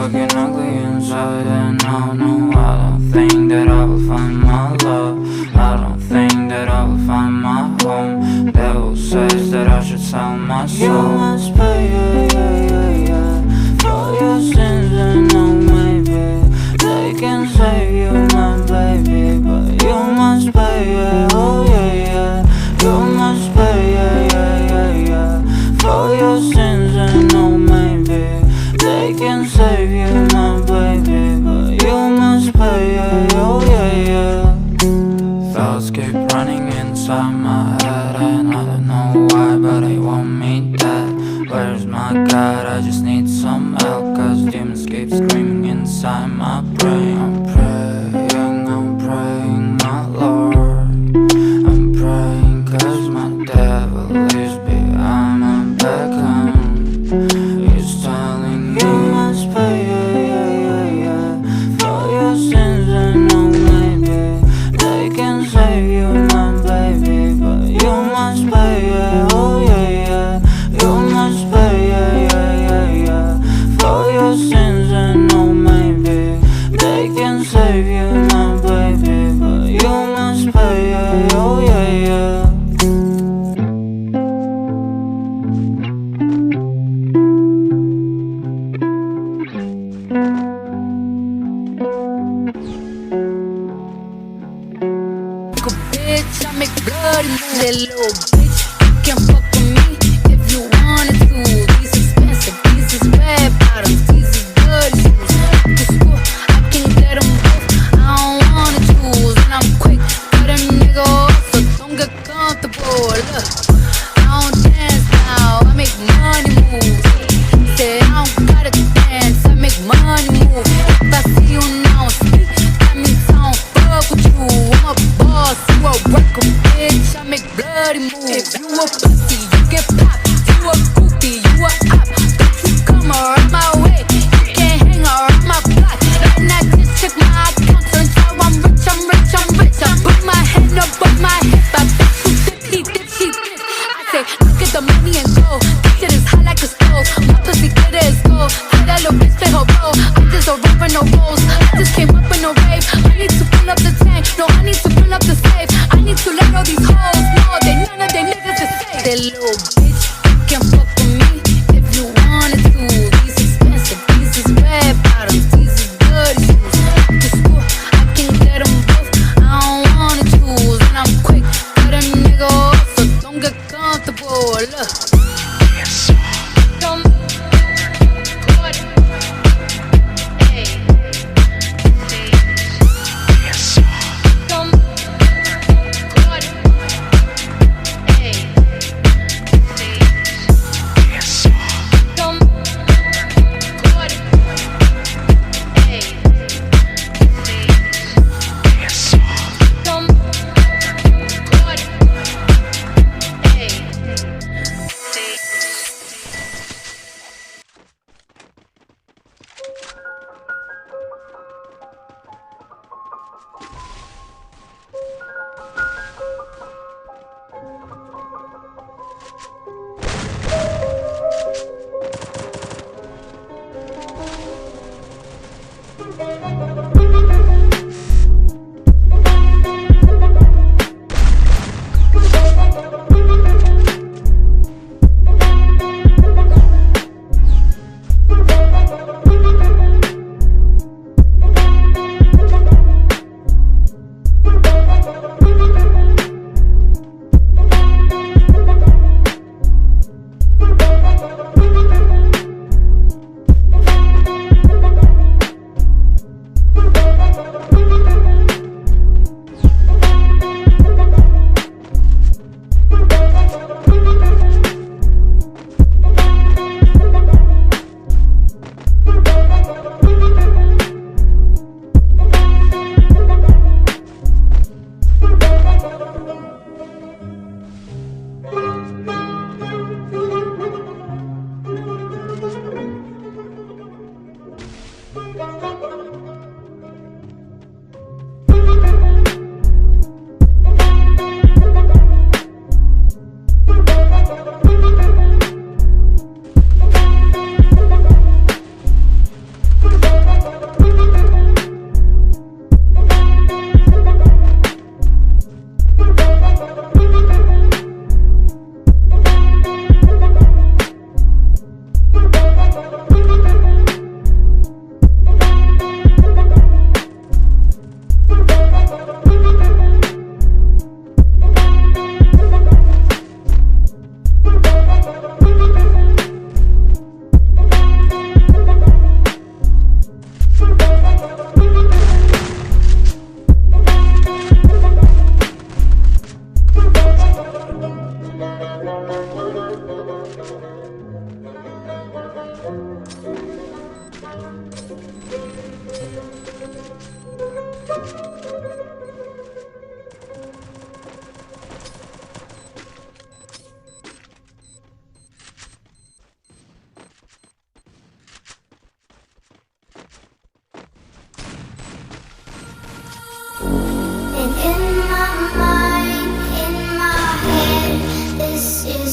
fucking ugly inside, and I don't think that I will find my love. I don't think that I will find my home. Devil says that I should sell my soul. You must pay, for your sins, and no, maybe they can save you, my baby, but you must pay, oh yeah. You must pay, for your sins, and no, maybe they can save you, my baby, but you must pay, oh yeah. Thoughts keep running inside my head, and I don't know why, but I want me dead. Where's my God? I just need some help, cause demons keep screaming inside my brain. I'm praying, my Lord. I'm praying cause my devil is behind my back, he's telling me you must pay, for your sins, and no, maybe they can save you, my baby, but you must pay, oh yeah. You must pay, for your sins, and no, maybe they can save you, my baby, but you must pay, oh yeah. Bitch, I make bloody moves. That little bitch, you can fuck with me if you wanted to. These expensive, these is red bottoms, these is good shoes. The school, I can get them both, I don't wanna choose. And I'm quick, cut a nigga off, so don't get comfortable. Look, I don't dance now, I make money moves. Say I don't gotta dance, I make money move. If I see you now speak, that means I don't fuck with you. I'm a boss, you a worker, bitch, I make bloody moves. If you a pussy, you get popped. You a goofy, you a op. Don't you come around my way, you can't hang around my block. And I just check my account, turns out I'm rich, I'm rich, I'm rich. I put my hand above my hip, I bet you dip, he dip, he dip. I say, I get the money and go. This shit is hot like a stove, my pussy good as gold. How that little bitch play her role, I just don't rap no rolls. I just came up in a rave, I need to fill up the tank. No, I need to fill up the safe. I need to let all these hoes know that none of them niggas is safe. That little bitch, you can fuck with me if you wanted to. These expensive, these is red bottoms, these is good shoes. The school, I can get them both, I don't wanna choose. And I'm quick, cut a nigga off, so don't get comfortable. Look.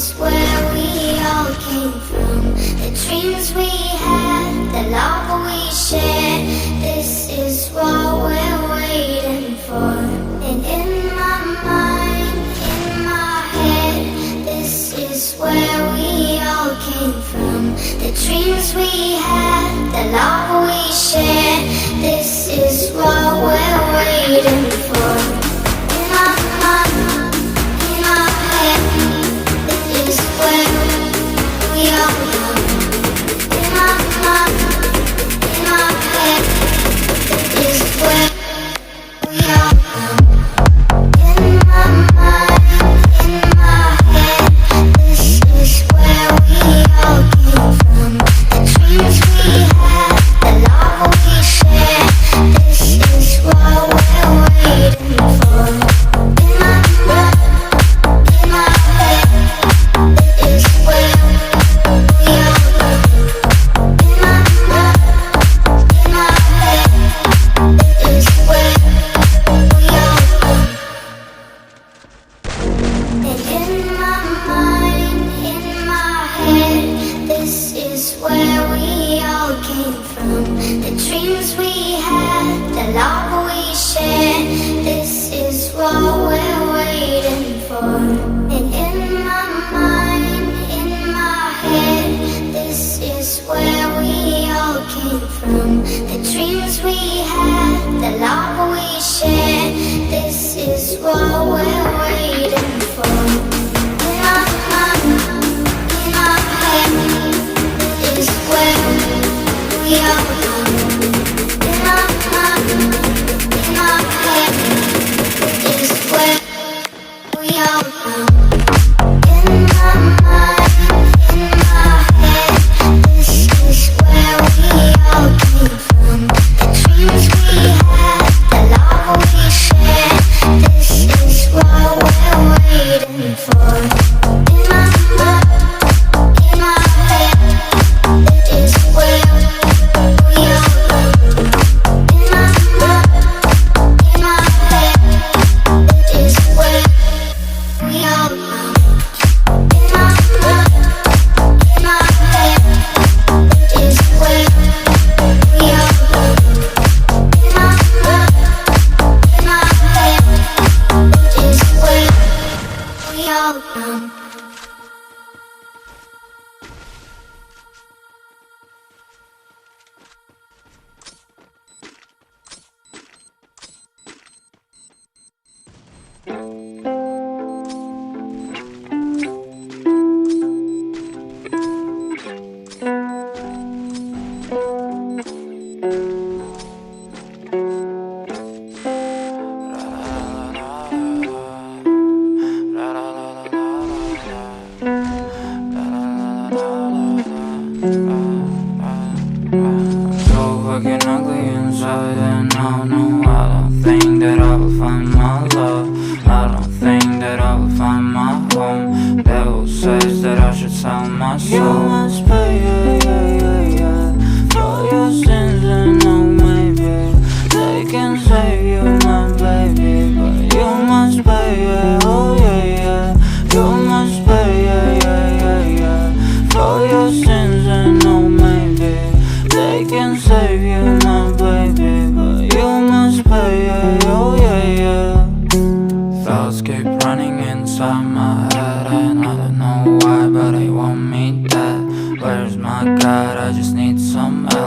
is where we all came from. The dreams we had, the love we shared. This is what we're waiting for. And in my mind, in my head, this is where we all came from. The dreams we had, the love we shared. This is what we're waiting for. In my mind, in my head, this is where we all come. In my mind, in my head, this is where we all come. In my mind, in my head, this is where we all came from. The dreams we had, the love we shared. This is what we're waiting for. In my mind, in my head, this is where we all come. In my mind, in my head, this is where we all come. And in my mind, in my head, this is where we all came from. The dreams we had, the love we shared. This is what we're waiting for. And in my mind, in my head, this is where we all came from. The dreams we had, the love we shared. This is what we're waiting for. In my mind, in my head, this is where we all come. In my mind, in my head, this is where we all come. In my mind, in my head, this is where we all came from. The dreams we had, the love we shared. This is what we're waiting for. In my mind, in my head, this is where we all come. In my mind, in my head, this is where we all come. In my mind, in my head, this is where we all come. In my mind, in my head, this is where we all come. So fucking ugly inside, and I don't think that I will find my love. I don't think that I will find my home. Devil says that I should sell my soul. You must pay, for your sins, and oh maybe they can save you, my baby, but you must pay, oh yeah. You must pay, for your sins, and oh maybe they can save you, my baby, but you must pay, oh yeah. Thoughts keep running inside my head, and I don't know why, but they want me dead. Where's my God? I just need some help.